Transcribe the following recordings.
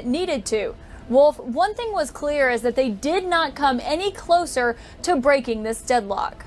it needed to. Wolf, one thing was clear is that they did not come any closer to breaking this deadlock.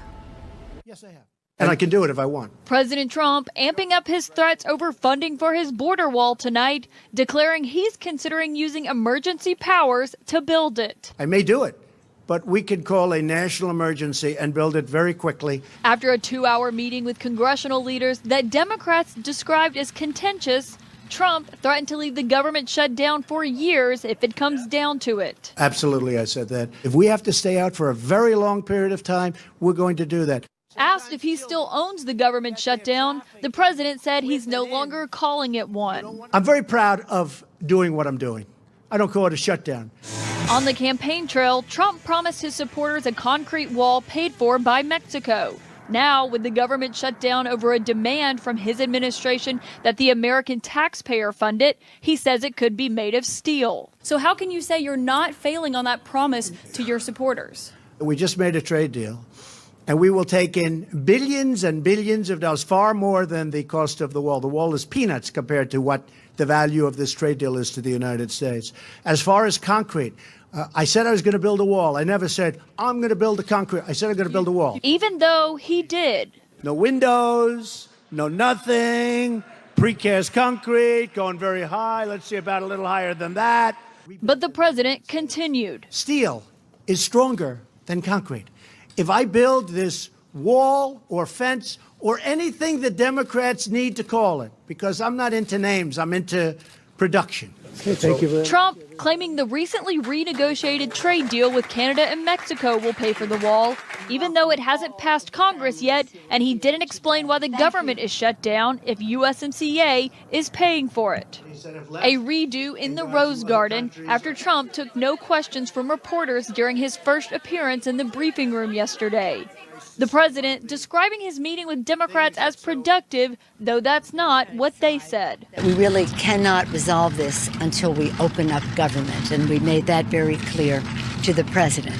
Yes, I have. And I can do it if I want. President Trump amping up his threats over funding for his border wall tonight, declaring he's considering using emergency powers to build it. I may do it, but we could call a national emergency and build it very quickly. After a 2-hour meeting with congressional leaders that Democrats described as contentious, Trump threatened to leave the government shut down for years if it comes down to it. Absolutely, I said that. If we have to stay out for a very long period of time, we're going to do that. Asked if he still owns the government shutdown, the president said he's no longer calling it one. I'm very proud of doing what I'm doing. I don't call it a shutdown. On the campaign trail, Trump promised his supporters a concrete wall paid for by Mexico. Now, with the government shut down over a demand from his administration that the American taxpayer fund it, he says it could be made of steel. So how can you say you're not failing on that promise to your supporters? We just made a trade deal. And we will take in billions and billions of dollars, far more than the cost of the wall. The wall is peanuts compared to what the value of this trade deal is to the United States. As far as concrete, I said I was going to build a wall. I never said, I'm going to build a concrete. I said I'm going to build a wall. Even though he did. No windows, no nothing, precast concrete, going very high. Let's see, about a little higher than that. But the president continued. Steel is stronger than concrete. If I build this wall or fence or anything the Democrats need to call it, because I'm not into names, I'm into production. Okay, thank you. Trump claiming the recently renegotiated trade deal with Canada and Mexico will pay for the wall, even though it hasn't passed Congress yet, and he didn't explain why the government is shut down if USMCA is paying for it. A redo in the Rose Garden after Trump took no questions from reporters during his first appearance in the briefing room yesterday. The president describing his meeting with Democrats as productive, though that's not what they said. We really cannot resolve this until we open up government, and we made that very clear to the president.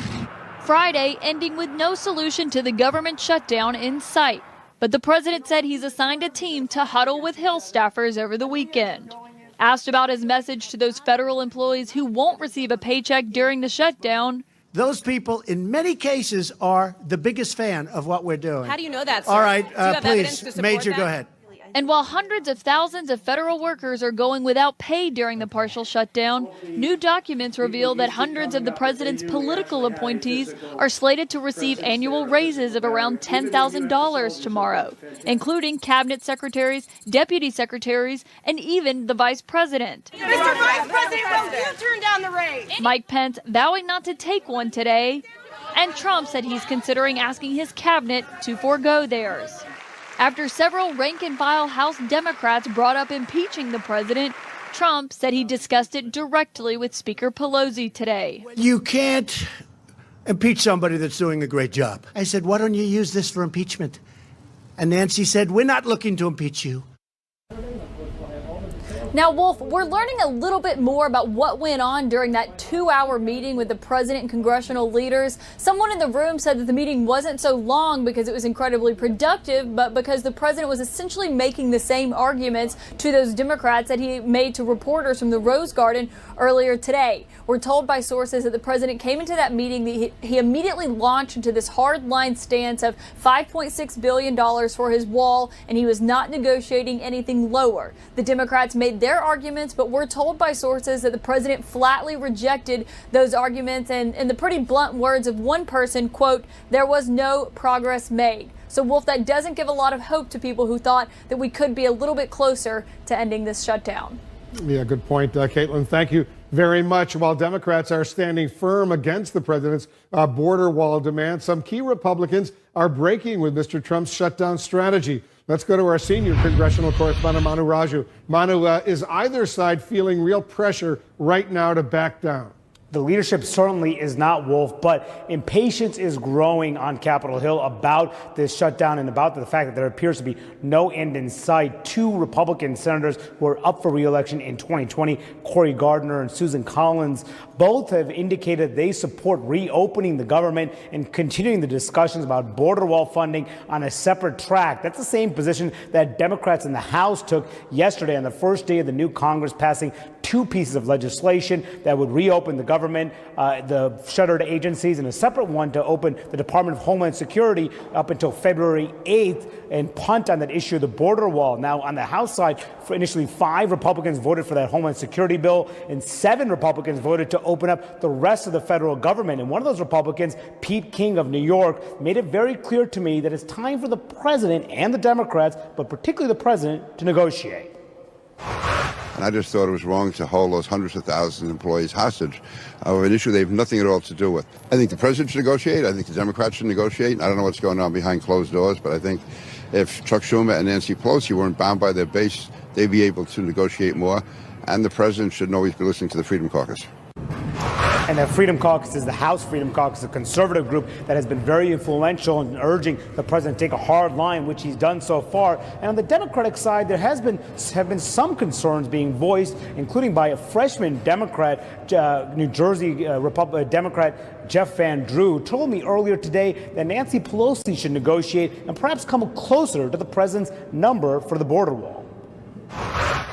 Friday ending with no solution to the government shutdown in sight. But the president said he's assigned a team to huddle with Hill staffers over the weekend. Asked about his message to those federal employees who won't receive a paycheck during the shutdown, those people, in many cases, are the biggest fan of what we're doing. How do you know that, sir? All right, Do you have evidence to please, support Major, that? go ahead. And while hundreds of thousands of federal workers are going without pay during the partial shutdown, new documents reveal that hundreds of the president's political appointees are slated to receive annual raises of around $10,000 tomorrow, including cabinet secretaries, deputy secretaries, and even the vice president. Mr. Vice President, will you turn down the raise? Mike Pence vowing not to take one today, and Trump said he's considering asking his cabinet to forego theirs. After several rank-and-file House Democrats brought up impeaching the president, Trump said he discussed it directly with Speaker Pelosi today. You can't impeach somebody that's doing a great job. I said, why don't you use this for impeachment? And Nancy said, we're not looking to impeach you. Now, Wolf, we're learning a little bit more about what went on during that 2-hour meeting with the president and congressional leaders. Someone in the room said that the meeting wasn't so long because it was incredibly productive, but because the president was essentially making the same arguments to those Democrats that he made to reporters from the Rose Garden earlier today. We're told by sources that the president came into that meeting, he immediately launched into this hard-line stance of $5.6 billion for his wall, and he was not negotiating anything lower. The Democrats made their arguments, but we're told by sources that the president flatly rejected those arguments, and in the pretty blunt words of one person, quote, there was no progress made. So, Wolf, that doesn't give a lot of hope to people who thought that we could be a little bit closer to ending this shutdown. Yeah, good point, Caitlin. Thank you very much. While Democrats are standing firm against the president's border wall demand, some key Republicans are breaking with Mr. Trump's shutdown strategy. Let's go to our senior congressional correspondent, Manu Raju. Manu, is either side feeling real pressure right now to back down? The leadership certainly is not, Wolf, but impatience is growing on Capitol Hill about this shutdown and about the fact that there appears to be no end in sight. Two Republican senators who are up for re-election in 2020, Cory Gardner and Susan Collins, both have indicated they support reopening the government and continuing the discussions about border wall funding on a separate track. That's the same position that Democrats in the House took yesterday on the first day of the new Congress passing two pieces of legislation that would reopen the government, the shuttered agencies, and a separate one to open the Department of Homeland Security up until February 8th and punt on that issue of the border wall. Now, on the House side, initially 5 Republicans voted for that Homeland Security bill, and 7 Republicans voted to open up the rest of the federal government. And one of those Republicans, Pete King of New York, made it very clear to me that it's time for the president and the Democrats, but particularly the president, to negotiate. And I just thought it was wrong to hold those hundreds of thousands of employees hostage of an issue they have nothing at all to do with. I think the president should negotiate. I think the Democrats should negotiate. I don't know what's going on behind closed doors, but I think if Chuck Schumer and Nancy Pelosi weren't bound by their base, they'd be able to negotiate more. And the president should always be listening to the Freedom Caucus. And the Freedom Caucus is the House Freedom Caucus, a conservative group that has been very influential in urging the president to take a hard line, which he's done so far. And on the Democratic side, there have been some concerns being voiced, including by a freshman Democrat, New Jersey Democrat Jeff Van Drew, told me earlier today that Nancy Pelosi should negotiate and perhaps come closer to the president's number for the border wall.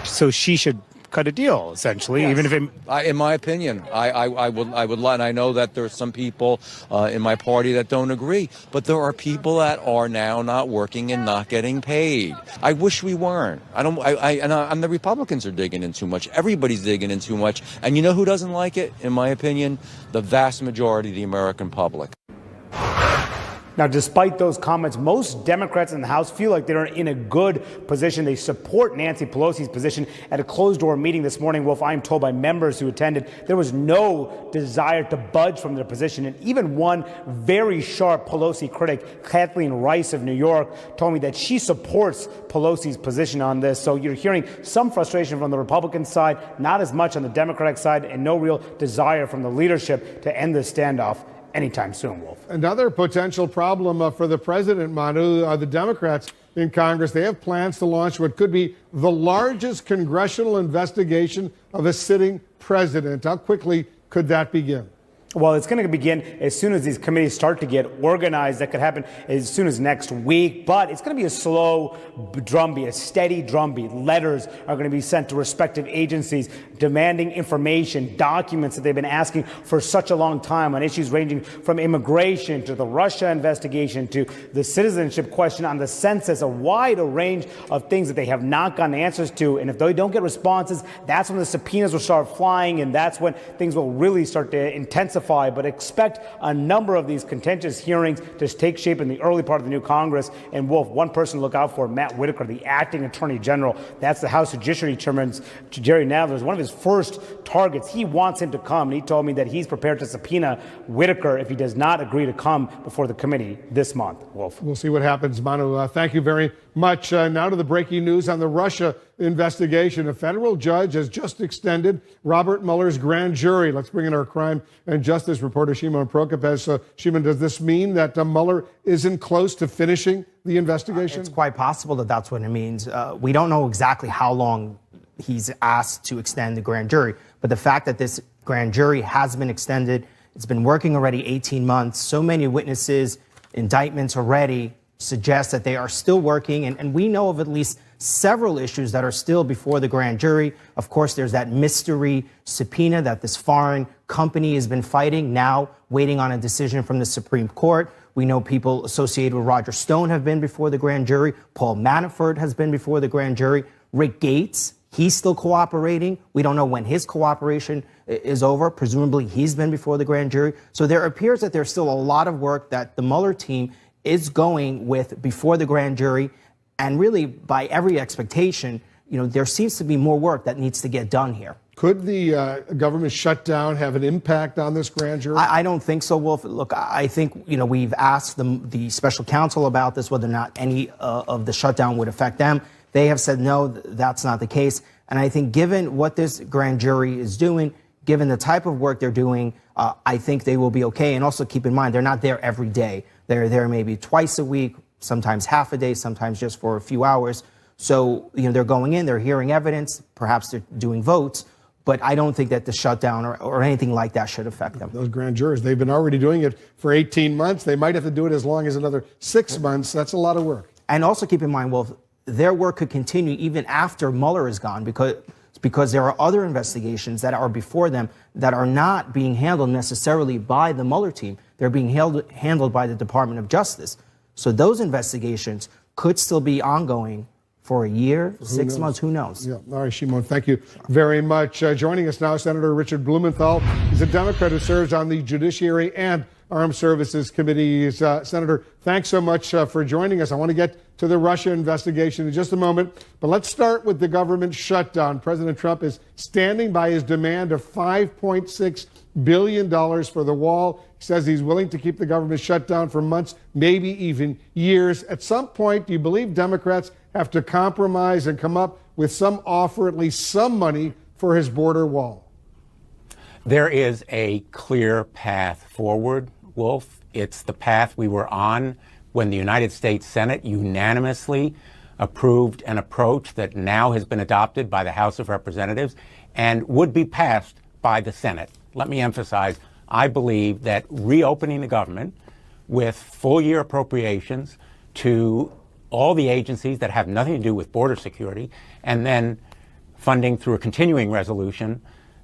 So she should cut a deal, essentially, yes. Even if it... in my opinion, I would lie, and I know that there are some people in my party that don't agree, but there are people that are now not working and not getting paid. I wish we weren't. And the Republicans are digging in too much. Everybody's digging in too much. And you know who doesn't like it, in my opinion? The vast majority of the American public. Now, despite those comments, most Democrats in the House feel like they're in a good position. They support Nancy Pelosi's position. At a closed-door meeting this morning, Wolf, I am told by members who attended, there was no desire to budge from their position. And even one very sharp Pelosi critic, Kathleen Rice of New York, told me that she supports Pelosi's position on this. So you're hearing some frustration from the Republican side, not as much on the Democratic side, and no real desire from the leadership to end this standoff anytime soon, Wolf. Another potential problem for the president, Manu, the Democrats in Congress, they have plans to launch what could be the largest congressional investigation of a sitting president. How quickly could that begin? Well, it's going to begin as soon as these committees start to get organized. That could happen as soon as next week. But it's going to be a slow drumbeat, a steady drumbeat. Letters are going to be sent to respective agencies demanding information, documents that they've been asking for such a long time on issues ranging from immigration to the Russia investigation to the citizenship question on the census, a wide range of things that they have not gotten answers to. And if they don't get responses, that's when the subpoenas will start flying, and that's when things will really start to intensify. But expect a number of these contentious hearings to take shape in the early part of the new Congress. And Wolf, one person to look out for, Matt Whitaker, the acting attorney general. That's the House Judiciary Chairman's Jerry Nadler's one of his first targets. He wants him to come. And he told me that he's prepared to subpoena Whitaker if he does not agree to come before the committee this month. Wolf. We'll see what happens, Manu. Thank you very much. Now to the breaking news on the Russia investigation. A federal judge has just extended Robert Mueller's grand jury. Let's bring in our crime and justice reporter, Shimon Prokopez. So, Shimon, does this mean that Mueller isn't close to finishing the investigation? It's quite possible that that's what it means. We don't know exactly how long he's asked to extend the grand jury, but the fact that this grand jury has been extended, it's been working already 18 months, so many witnesses, indictments already suggest that they are still working, and we know of at least several issues that are still before the grand jury. Of course, there's that mystery subpoena that this foreign company has been fighting, now waiting on a decision from the Supreme Court. We know people associated with Roger Stone have been before the grand jury. Paul Manafort has been before the grand jury. Rick Gates, he's still cooperating. We don't know when his cooperation is over. Presumably, he's been before the grand jury. So there appears that there's still a lot of work that the Mueller team is going with before the grand jury. And really, by every expectation, there seems to be more work that needs to get done here. Could the government shutdown have an impact on this grand jury? I don't think so, Wolf. Look, I think, we've asked the special counsel about this, whether or not any of the shutdown would affect them. They have said, no, that's not the case. And I think given what this grand jury is doing, given the type of work they're doing, I think they will be okay. And also keep in mind, they're not there every day. They're there maybe twice a week, sometimes half a day, sometimes just for a few hours. So, they're going in, they're hearing evidence, perhaps they're doing votes, but I don't think that the shutdown or anything like that should affect them. Those grand jurors, they've been already doing it for 18 months. They might have to do it as long as another 6 months. That's a lot of work. And also keep in mind, Wolf, their work could continue even after Mueller is gone, because because there are other investigations that are before them that are not being handled necessarily by the Mueller team. They're being handled by the Department of Justice. So those investigations could still be ongoing for a year, 6 months, who knows? Yeah. All right, Shimon, thank you very much. Joining us now, Senator Richard Blumenthal. He's a Democrat who serves on the Judiciary and Armed Services Committees. Senator, thanks so much for joining us. I want to get to the Russia investigation in just a moment, but let's start with the government shutdown. President Trump is standing by his demand of $5.6 billion for the wall. He says he's willing to keep the government shut down for months, maybe even years. At some point, do you believe Democrats have to compromise and come up with some offer, at least some money, for his border wall? There is a clear path forward, Wolf. It's the path we were on when the United States Senate unanimously approved an approach that now has been adopted by the House of Representatives and would be passed by the Senate. Let me emphasize, I believe that reopening the government with full year appropriations to all the agencies that have nothing to do with border security, and then funding through a continuing resolution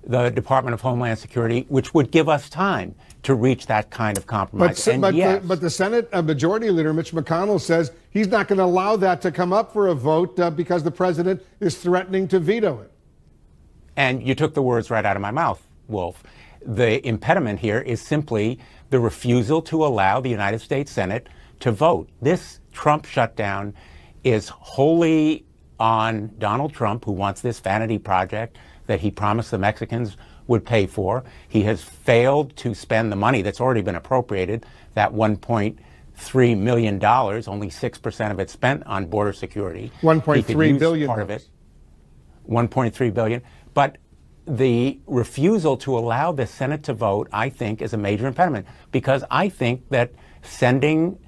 the Department of Homeland Security, which would give us time to reach that kind of compromise. But the Senate Majority Leader Mitch McConnell says he's not going to allow that to come up for a vote because the president is threatening to veto it. And you took the words right out of my mouth, Wolf. The impediment here is simply the refusal to allow the United States Senate to vote. This Trump shutdown is wholly on Donald Trump, who wants this vanity project that he promised the Mexicans would pay for. He has failed to spend the money that's already been appropriated, that $1.3 million, only 6% of it spent on border security. $1.3 billion. Part of it. $1.3 billion. But the refusal to allow the Senate to vote, I think, is a major impediment, because I think that sending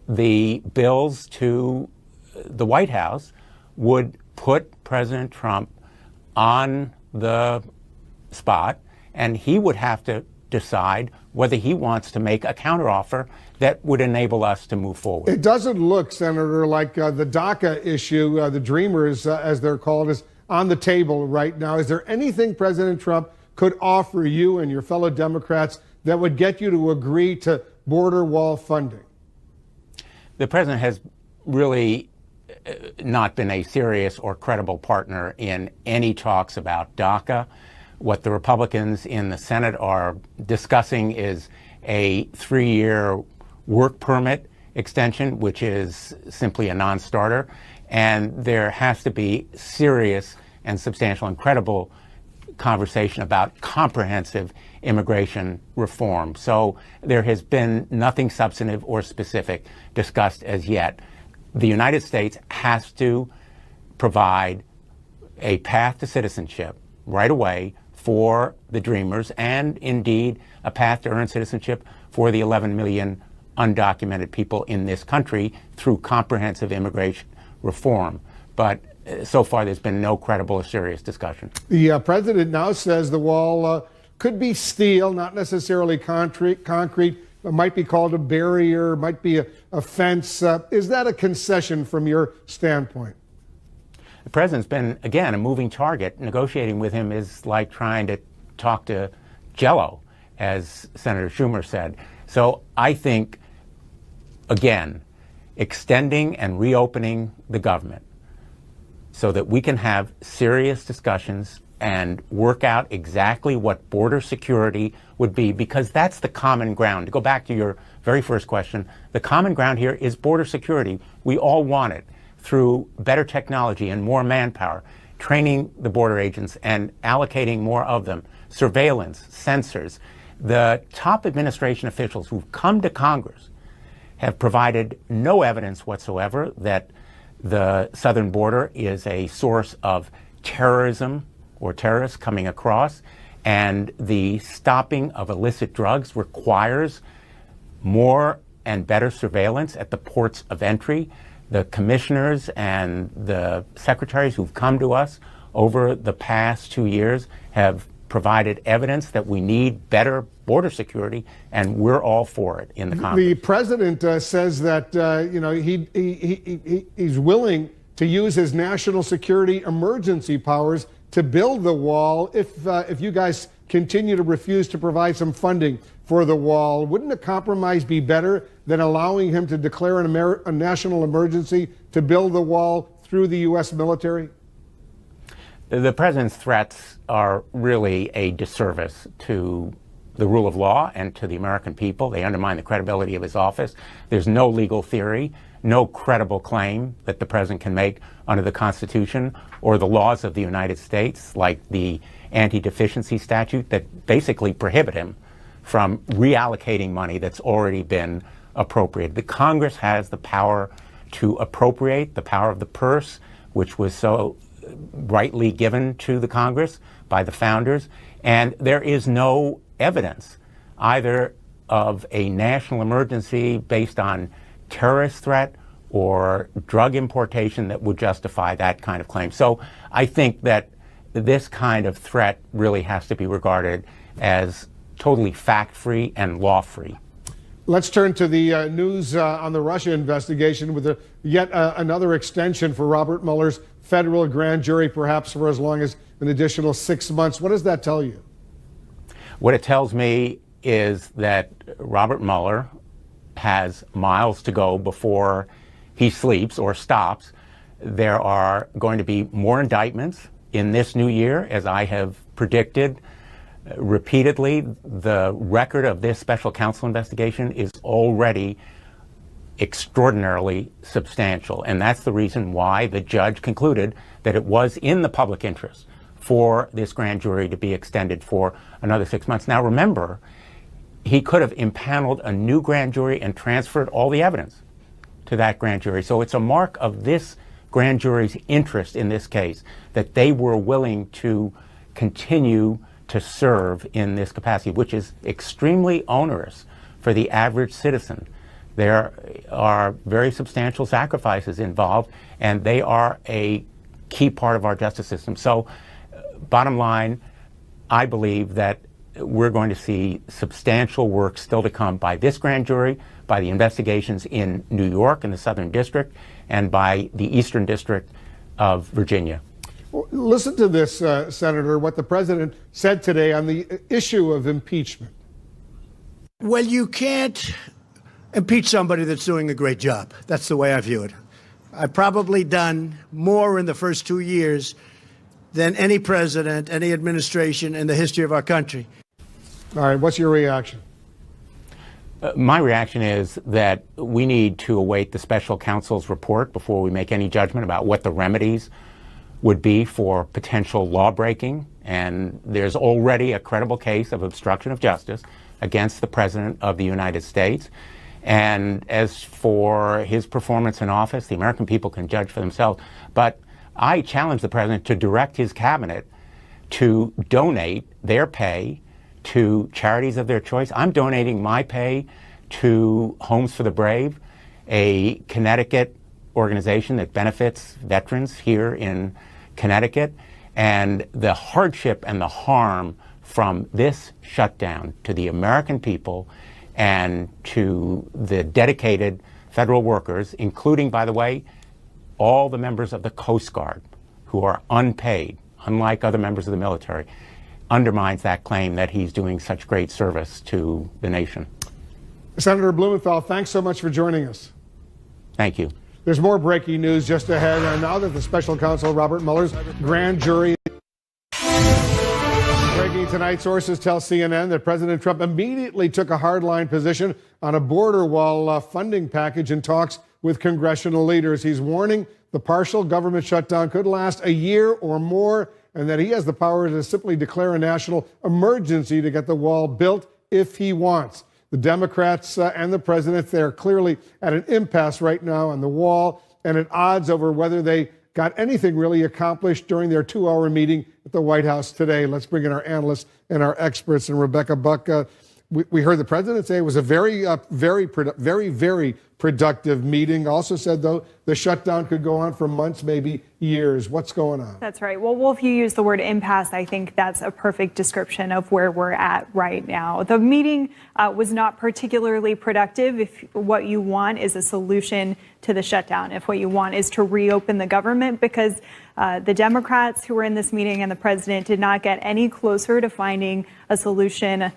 the bills to the White House would put President Trump on the spot, and he would have to decide whether he wants to make a counteroffer that would enable us to move forward. It doesn't look, Senator, like the DACA issue, the Dreamers, as they're called, is on the table right now. Is there anything President Trump could offer you and your fellow Democrats that would get you to agree to border wall funding? The president has really not been a serious or credible partner in any talks about DACA. What the Republicans in the Senate are discussing is a 3-year work permit extension, which is simply a non-starter. And there has to be serious and substantial and credible conversation about comprehensive immigration reform. So there has been nothing substantive or specific discussed as yet. The United States has to provide a path to citizenship right away for the Dreamers, and indeed a path to earn citizenship for the 11 million undocumented people in this country through comprehensive immigration reform. But so far, there's been no credible or serious discussion. The president now says the wall could be steel, not necessarily concrete. It might be called a barrier, might be a fence. Is that a concession from your standpoint? The president's been, again, a moving target. Negotiating with him is like trying to talk to Jell-O, as Senator Schumer said. So I think, again, extending and reopening the government so that we can have serious discussions and work out exactly what border security would be, because that's the common ground. To go back to your very first question, the common ground here is border security. We all want it through better technology and more manpower, training the border agents and allocating more of them, surveillance, sensors. The top administration officials who've come to Congress have provided no evidence whatsoever that the southern border is a source of terrorism or terrorists coming across, and the stopping of illicit drugs requires more and better surveillance at the ports of entry. The commissioners and the secretaries who've come to us over the past 2 years have provided evidence that we need better border security, and we're all for it in the Congress. The president says that he's willing to use his national security emergency powers to build the wall if you guys continue to refuse to provide some funding for the wall? Wouldn't a compromise be better than allowing him to declare a national emergency to build the wall through the U.S. military? The president's threats are really a disservice to the rule of law and to the American people. They undermine the credibility of his office. There's no legal theory, no credible claim that the president can make under the Constitution or the laws of the United States, like the anti-deficiency statute, that basically prohibit him from reallocating money that's already been appropriated. The Congress has the power to appropriate, the power of the purse, which was so rightly given to the Congress by the founders, and there is no evidence either of a national emergency based on terrorist threat or drug importation that would justify that kind of claim. So I think that this kind of threat really has to be regarded as totally fact-free and law-free. Let's turn to the news on the Russia investigation with yet another extension for Robert Mueller's federal grand jury, perhaps for as long as an additional 6 months. What does that tell you? What it tells me is that Robert Mueller has miles to go before he sleeps or stops. There are going to be more indictments in this new year, as I have predicted repeatedly. The record of this special counsel investigation is already extraordinarily substantial, and that's the reason why the judge concluded that it was in the public interest for this grand jury to be extended for another 6 months. Now remember, he could have impaneled a new grand jury and transferred all the evidence to that grand jury. So it's a mark of this grand jury's interest in this case that they were willing to continue to serve in this capacity, which is extremely onerous for the average citizen. There are very substantial sacrifices involved, and they are a key part of our justice system. So, bottom line, I believe that we're going to see substantial work still to come by this grand jury, by the investigations in New York in the Southern District, and by the Eastern District of Virginia. Well, listen to this, Senator, what the president said today on the issue of impeachment. Well, you can't impeach somebody that's doing a great job. That's the way I view it. I've probably done more in the first 2 years than any president, any administration in the history of our country. All right, what's your reaction? My reaction is that we need to await the special counsel's report before we make any judgment about what the remedies would be for potential law breaking. And there's already a credible case of obstruction of justice against the President of the United States. And as for his performance in office, the American people can judge for themselves. But I challenge the President to direct his cabinet to donate their pay to charities of their choice. I'm donating my pay to Homes for the Brave, a Connecticut organization that benefits veterans here in Connecticut. And the hardship and the harm from this shutdown to the American people and to the dedicated federal workers, including, by the way, all the members of the Coast Guard who are unpaid, unlike other members of the military, undermines that claim that he's doing such great service to the nation. Senator Blumenthal, thanks so much for joining us. Thank you. There's more breaking news just ahead. And now that the special counsel Robert Mueller's grand jury. Breaking tonight, sources tell CNN that President Trump immediately took a hardline position on a border wall funding package in talks with congressional leaders. He's warning the partial government shutdown could last a year or more, and that he has the power to simply declare a national emergency to get the wall built if he wants. The Democrats and the president, they're clearly at an impasse right now on the wall and at odds over whether they got anything really accomplished during their 2-hour meeting at the White House today. Let's bring in our analysts and our experts. And Rebecca Buck, we heard the president say it was a very productive meeting. Also said, though, the shutdown could go on for months, maybe years. What's going on? That's right. Well, Wolf, you used the word impasse. I think that's a perfect description of where we're at right now. The meeting was not particularly productive. If what you want is a solution to the shutdown, if what you want is to reopen the government, because the Democrats who were in this meeting and the president did not get any closer to finding a solution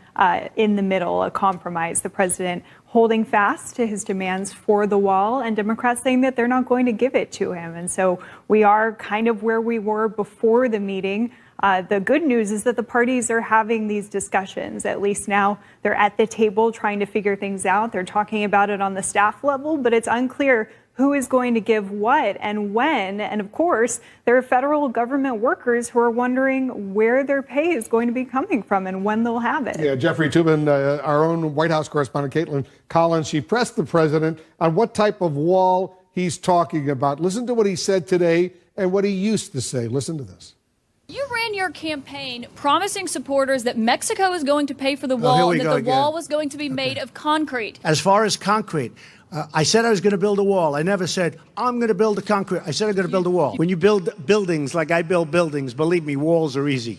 in the middle, a compromise. The president holding fast to his demands for the wall, and Democrats saying that they're not going to give it to him. And so we are kind of where we were before the meeting. The good news is that the parties are having these discussions. At least now they're at the table trying to figure things out. They're talking about it on the staff level, but it's unclear who is going to give what and when. And of course, there are federal government workers who are wondering where their pay is going to be coming from and when they'll have it. Yeah, Jeffrey Toobin, our own White House correspondent, Caitlin Collins, she pressed the president on what type of wall he's talking about. Listen to what he said today and what he used to say. Listen to this. You ran your campaign promising supporters that Mexico is going to pay for the wall and that the wall was going to be made of concrete. As far as concrete, I said I was going to build a wall. I never said, I'm going to build a concrete. I said I'm going to build a wall. When you build buildings like I build buildings, believe me, walls are easy.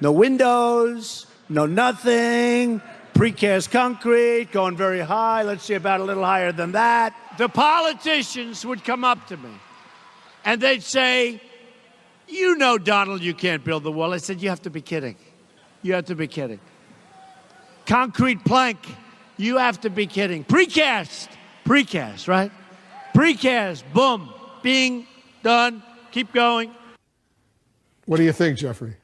No windows, no nothing, precast concrete, going very high. Let's see, about a little higher than that. The politicians would come up to me and they'd say, you know, Donald, you can't build the wall. I said, you have to be kidding. You have to be kidding. Concrete plank, you have to be kidding. Precast, right? Precast, boom, bing, done, keep going. What do you think, Jeffrey?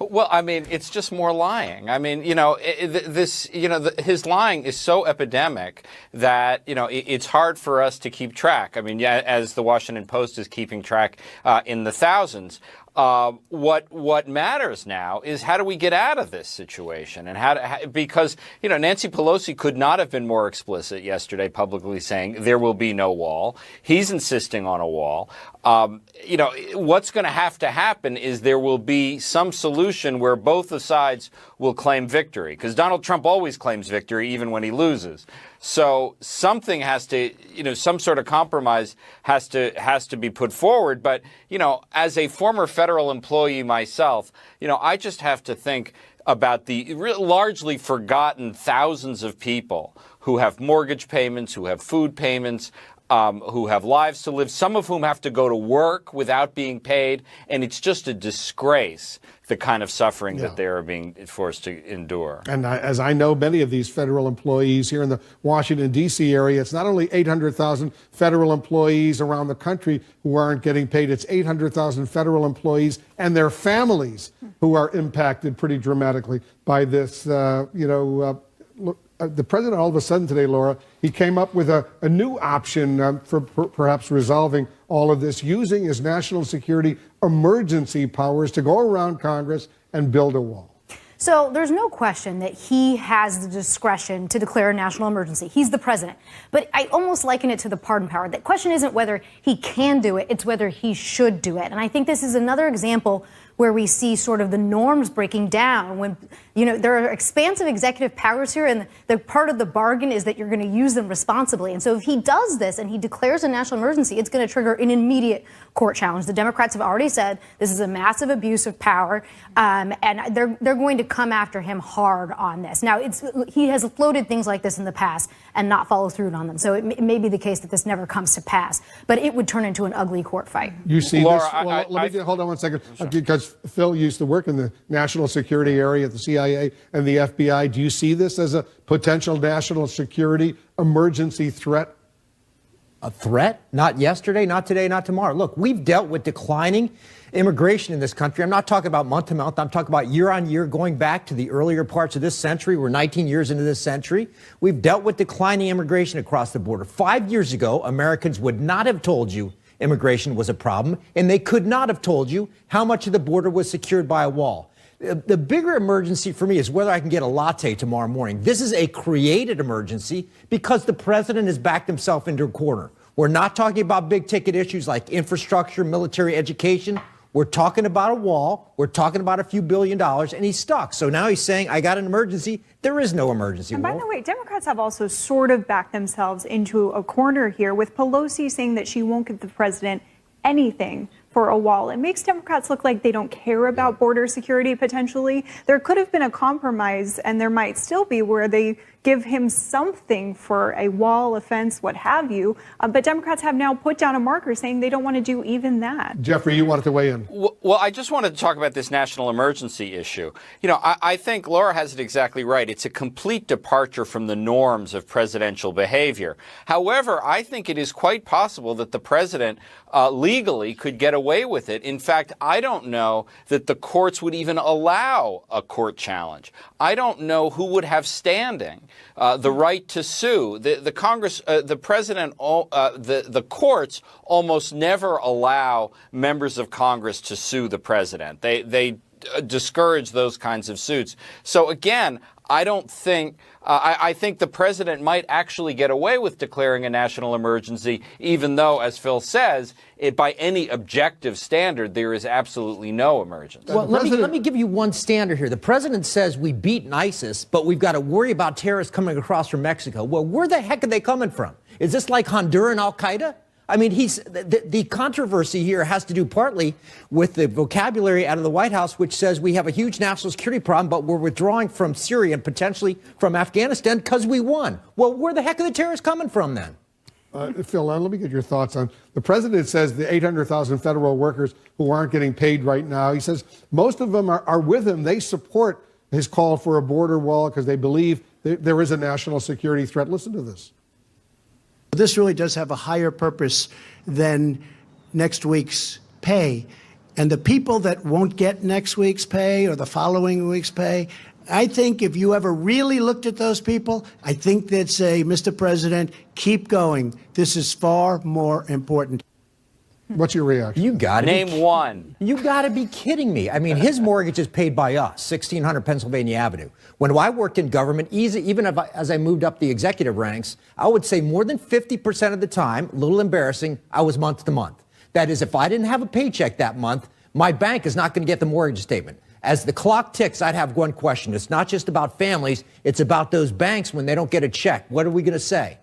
Well, I mean, it's just more lying. I mean, his lying is so epidemic that, it's hard for us to keep track. I mean, yeah, as the Washington Post is keeping track in the thousands. What matters now is how do we get out of this situation, and because Nancy Pelosi could not have been more explicit yesterday, publicly saying there will be no wall. He's insisting on a wall. What's going to happen is there will be some solution where both the sides will claim victory, because Donald Trump always claims victory even when he loses. So something has to, some sort of compromise has to be put forward. But, as a former federal employee myself, I just have to think about the largely forgotten thousands of people who have mortgage payments, who have food payments, who have lives to live, some of whom have to go to work without being paid. And it's just a disgrace, the kind of suffering that they are being forced to endure. And as I know, many of these federal employees here in the Washington, D.C. area, it's not only 800,000 federal employees around the country who aren't getting paid. It's 800,000 federal employees and their families who are impacted pretty dramatically by this, the president, all of a sudden today, Laura, he came up with a new option for perhaps resolving all of this, using his national security emergency powers to go around Congress and build a wall. So there's no question that he has the discretion to declare a national emergency. He's the president. But I almost liken it to the pardon power. The question isn't whether he can do it, it's whether he should do it. And I think this is another example where we see sort of the norms breaking down when, there are expansive executive powers here, and the part of the bargain is that you're going to use them responsibly. And so if he does this and he declares a national emergency, it's going to trigger an immediate court challenge. The Democrats have already said this is a massive abuse of power, and they're going to come after him hard on this. Now, he has floated things like this in the past and not followed through on them. So it may be the case that this never comes to pass, but it would turn into an ugly court fight. You see Laura, this? Well, let me hold on one second, because Phil used to work in the national security area at the CIA and the FBI. Do you see this as a potential national security emergency threat? A threat? Not yesterday, not today, not tomorrow. Look, we've dealt with declining immigration in this country. I'm not talking about month to month. I'm talking about year on year, going back to the earlier parts of this century. We're 19 years into this century. We've dealt with declining immigration across the border. 5 years ago, Americans would not have told you immigration was a problem, and they could not have told you how much of the border was secured by a wall. The bigger emergency for me is whether I can get a latte tomorrow morning. This is a created emergency because the president has backed himself into a corner. We're not talking about big ticket issues like infrastructure, military education. We're talking about a wall. We're talking about a few $1 billion, and he's stuck. So now he's saying, I got an emergency. There is no emergency. And by the way, Democrats have also sort of backed themselves into a corner here with Pelosi saying that she won't give the president anything for a wall. It makes Democrats look like they don't care about border security potentially. There could have been a compromise, and there might still be, where they give him something for a wall, a fence, what have you. But Democrats have now put down a marker saying they don't want to do even that. Jeffrey, you wanted to weigh in. Well, I just wanted to talk about this national emergency issue. You know, I think Laura has it exactly right. It's a complete departure from the norms of presidential behavior. However, I think it is quite possible that the president legally could get away with it. In fact, I don't know that the courts would even allow a court challenge. I don't know who would have standing the right to sue. The Congress, the president, the courts almost never allow members of Congress to sue the president. They discourage those kinds of suits. So again, I don't think, I think the president might actually get away with declaring a national emergency, even though, as Phil says, by any objective standard, there is absolutely no emergency. Well, let me give you one standard here. The president says we beat ISIS, but we've got to worry about terrorists coming across from Mexico. Well, where the heck are they coming from? Is this like Honduran al-Qaeda? I mean, the controversy here has to do partly with the vocabulary out of the White House, which says we have a huge national security problem, but we're withdrawing from Syria and potentially from Afghanistan because we won. Well, where the heck are the terrorists coming from then? Phil, let me get your thoughts on the president says the 800,000 federal workers who aren't getting paid right now. He says most of them are with him. They support his call for a border wall because they believe there is a national security threat. Listen to this. This really does have a higher purpose than next week's pay. And the people that won't get next week's pay or the following week's pay, I think if you ever really looked at those people, I think they'd say, Mr. President, keep going. This is far more important. What's your reaction? You got to name one. You got to be kidding me. I mean, his mortgage is paid by us, 1600 Pennsylvania Avenue. When I worked in government, even as I moved up the executive ranks, I would say more than 50% of the time, a little embarrassing, I was month to month. That is, if I didn't have a paycheck that month, my bank is not going to get the mortgage statement. As the clock ticks, I'd have one question. It's not just about families. It's about those banks when they don't get a check. What are we going to say?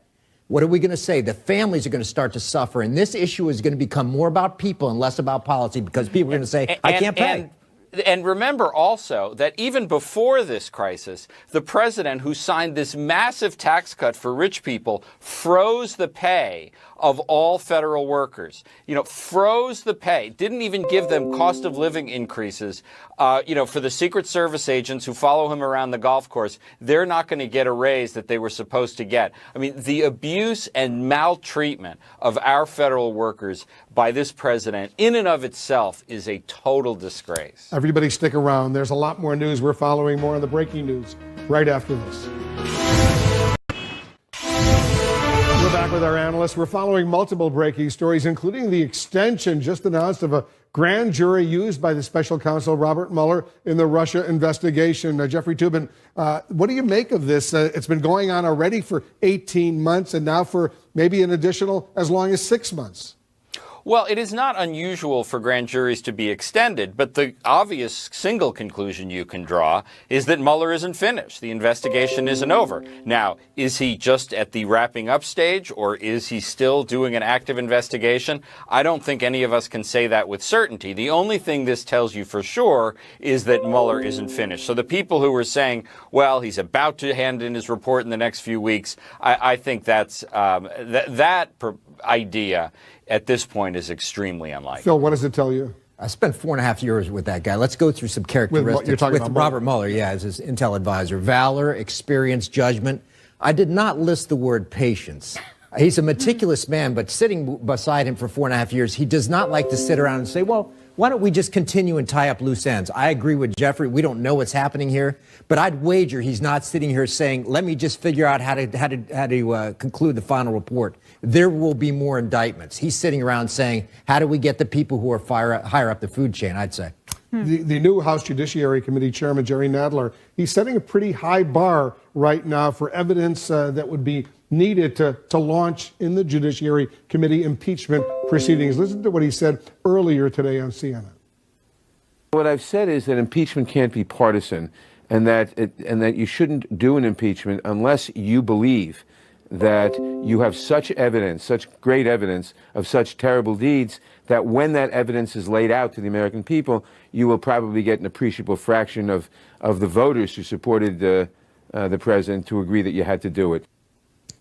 What are we going to say? The families are going to start to suffer, and this issue is going to become more about people and less about policy because people are going to say, I can't pay. And remember also that even before this crisis, the president who signed this massive tax cut for rich people froze the pay of all federal workers, froze the pay, didn't even give them cost of living increases. For the Secret Service agents who follow him around the golf course, they're not going to get a raise that they were supposed to get. I mean, the abuse and maltreatment of our federal workers by this president in and of itself is a total disgrace. Everybody stick around. There's a lot more news. We're following more on the breaking news right after this. We're back with our analysts. We're following multiple breaking stories, including the extension just announced of a grand jury used by the special counsel Robert Mueller in the Russia investigation. Jeffrey Toobin, what do you make of this? It's been going on already for 18 months and now for maybe an additional as long as 6 months. Well, it is not unusual for grand juries to be extended, but the obvious single conclusion you can draw is that Mueller isn't finished. The investigation isn't over. Now, is he just at the wrapping up stage, or is he still doing an active investigation? I don't think any of us can say that with certainty. The only thing this tells you for sure is that Mueller isn't finished. So the people who were saying, well, he's about to hand in his report in the next few weeks, I think that's that idea at this point is extremely unlikely. Phil, what does it tell you? I spent 4.5 years with that guy. Let's go through some characteristics. You're talking with about Robert Mueller, as his intel advisor. Valor, experience, judgment. I did not list the word patience. He's a meticulous man, but sitting beside him for 4.5 years, he does not like to sit around and say, well, why don't we just continue and tie up loose ends? I agree with Jeffrey. We don't know what's happening here, but I'd wager he's not sitting here saying, let me just figure out how to conclude the final report. There will be more indictments. He's sitting around saying, how do we get the people who are higher up the food chain, I'd say. The new House Judiciary Committee Chairman, Jerry Nadler, he's setting a pretty high bar right now for evidence that would be needed to launch in the Judiciary Committee impeachment proceedings. Listen to what he said earlier today on CNN. What I've said is that impeachment can't be partisan, and that you shouldn't do an impeachment unless you believe that you have such evidence, such great evidence of such terrible deeds, that when that evidence is laid out to the American people, you will probably get an appreciable fraction of the voters who supported the president to agree that you had to do it.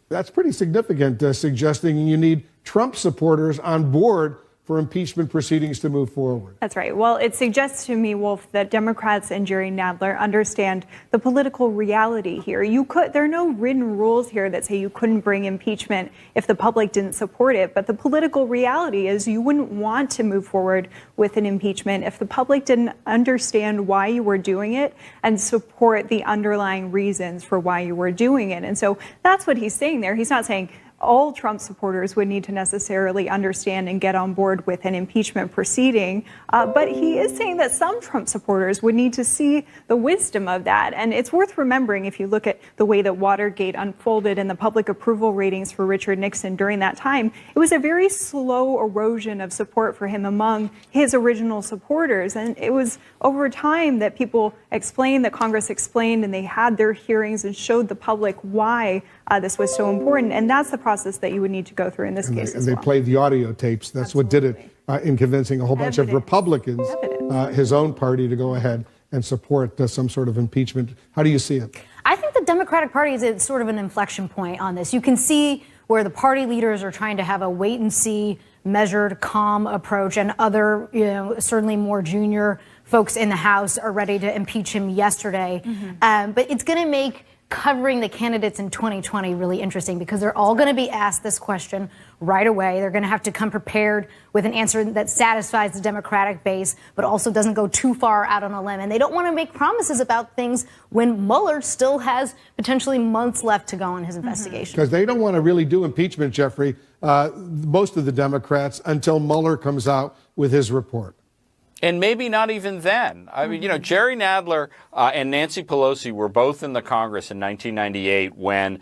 That's pretty significant, suggesting you need Trump supporters on board for impeachment proceedings to move forward. That's right. Well, it suggests to me, Wolf, that Democrats and Jerry Nadler understand the political reality here. There are no written rules here that say you couldn't bring impeachment if the public didn't support it. But the political reality is you wouldn't want to move forward with an impeachment if the public didn't understand why you were doing it and support the underlying reasons for why you were doing it. And so that's what he's saying there. He's not saying all Trump supporters would need to necessarily understand and get on board with an impeachment proceeding. But he is saying that some Trump supporters would need to see the wisdom of that. And it's worth remembering, if you look at the way that Watergate unfolded and the public approval ratings for Richard Nixon during that time, it was a very slow erosion of support for him among his original supporters. And it was over time that people explained, that Congress explained, and they had their hearings and showed the public why this was so important. And that's the process that you would need to go through in this case as well. And they played the audio tapes. That's what did it in convincing a whole bunch of Republicans, his own party, to go ahead and support some sort of impeachment. How do you see it? I think the Democratic Party is at sort of an inflection point on this. You can see where the party leaders are trying to have a wait and see, measured, calm approach, and other, certainly more junior folks in the House are ready to impeach him yesterday. But it's going to make covering the candidates in 2020 really interesting, because they're all going to be asked this question right away. They're going to have to come prepared with an answer that satisfies the Democratic base, but also doesn't go too far out on a limb. And they don't want to make promises about things when Mueller still has potentially months left to go in his investigation. Because they don't want to really do impeachment, Jeffrey, most of the Democrats, until Mueller comes out with his report. And maybe not even then. I mean, Jerry Nadler and Nancy Pelosi were both in the Congress in 1998 when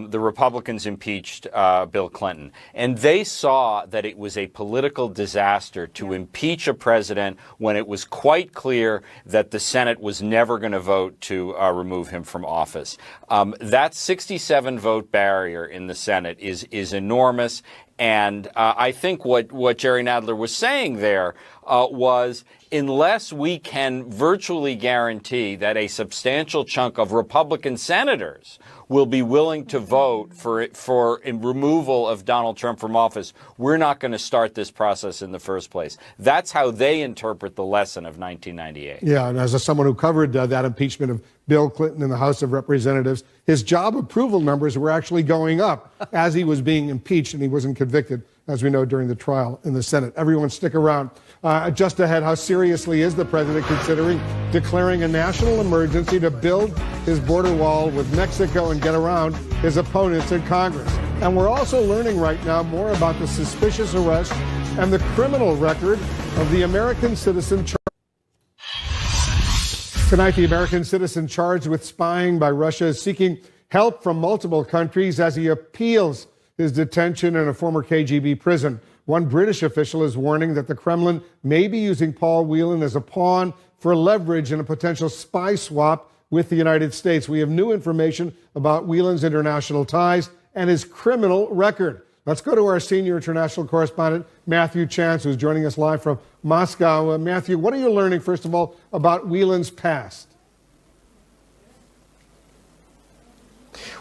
the Republicans impeached Bill Clinton. And they saw that it was a political disaster to impeach a president when it was quite clear that the Senate was never going to vote to remove him from office. That 67 vote barrier in the Senate is enormous. And I think what Jerry Nadler was saying there was, unless we can virtually guarantee that a substantial chunk of Republican senators will be willing to vote for removal of Donald Trump from office, we're not going to start this process in the first place. That's how they interpret the lesson of 1998. Yeah, and as someone who covered that impeachment of Bill Clinton in the House of Representatives, his job approval numbers were actually going up as he was being impeached, and he wasn't convicted, as we know, during the trial in the Senate. Everyone stick around. Just ahead, how seriously is the president considering declaring a national emergency to build his border wall with Mexico and get around his opponents in Congress? And we're also learning right now more about the suspicious arrest and the criminal record of the American citizen Tonight, the American citizen charged with spying by Russia is seeking help from multiple countries as he appeals his detention in a former KGB prison. One British official is warning that the Kremlin may be using Paul Whelan as a pawn for leverage in a potential spy swap with the United States. We have new information about Whelan's international ties and his criminal record. Let's go to our senior international correspondent, Matthew Chance, who's joining us live from Moscow. Matthew, what are you learning, first of all, about Whelan's past?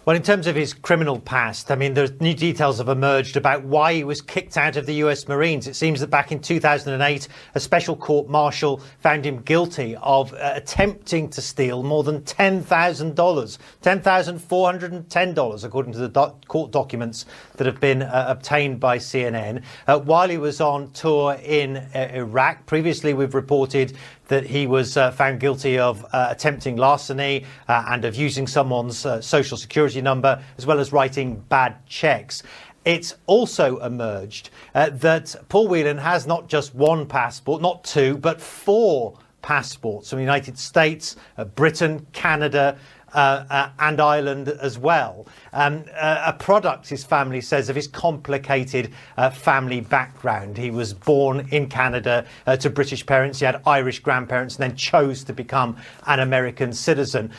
Well, in terms of his criminal past, I mean, there's new details have emerged about why he was kicked out of the US Marines. It seems that back in 2008, a special court martial found him guilty of attempting to steal more than $10,000, $10,410, according to the court documents that have been obtained by CNN, while he was on tour in Iraq. Previously, we've reported that he was found guilty of attempting larceny and of using someone's social security number, as well as writing bad checks. It's also emerged that Paul Whelan has not just one passport, not two, but 4 passports from the United States, Britain, Canada, and Ireland as well. A product, his family says, of his complicated family background. He was born in Canada to British parents. He had Irish grandparents and then chose to become an American citizen.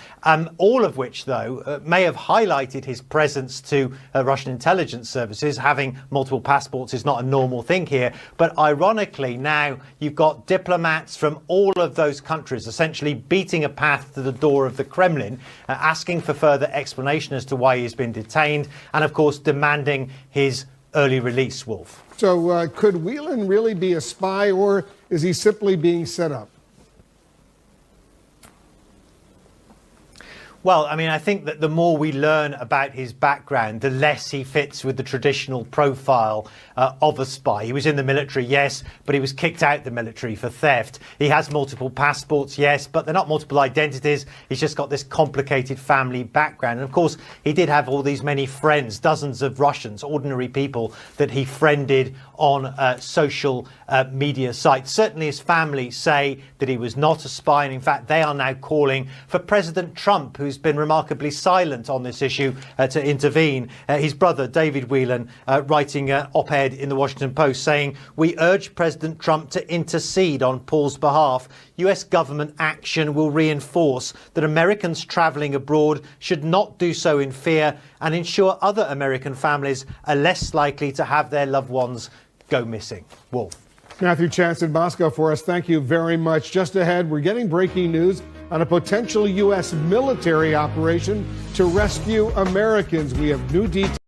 All of which, though, may have highlighted his presence to Russian intelligence services. Having multiple passports is not a normal thing here. But ironically, now you've got diplomats from all of those countries essentially beating a path to the door of the Kremlin, asking for further explanation as to why he's been detained, and of course demanding his early release, Wolf. So could Whelan really be a spy, or is he simply being set up? Well, I mean, I think that the more we learn about his background, the less he fits with the traditional profile of a spy. He was in the military, yes, but he was kicked out the military for theft. He has multiple passports, yes, but they're not multiple identities. He's just got this complicated family background. And of course, he did have all these many friends, dozens of Russians, ordinary people that he friended on social media sites. Certainly his family say that he was not a spy. And in fact, they are now calling for President Trump, who's been remarkably silent on this issue, to intervene. His brother, David Whelan, writing an op-ed in the Washington Post saying, "We urge President Trump to intercede on Paul's behalf. US government action will reinforce that Americans travelling abroad should not do so in fear and ensure other American families are less likely to have their loved ones go missing." Wolf. Matthew Chance in Moscow for us. Thank you very much. Just ahead, we're getting breaking news on a potential U.S. military operation to rescue Americans. We have new details.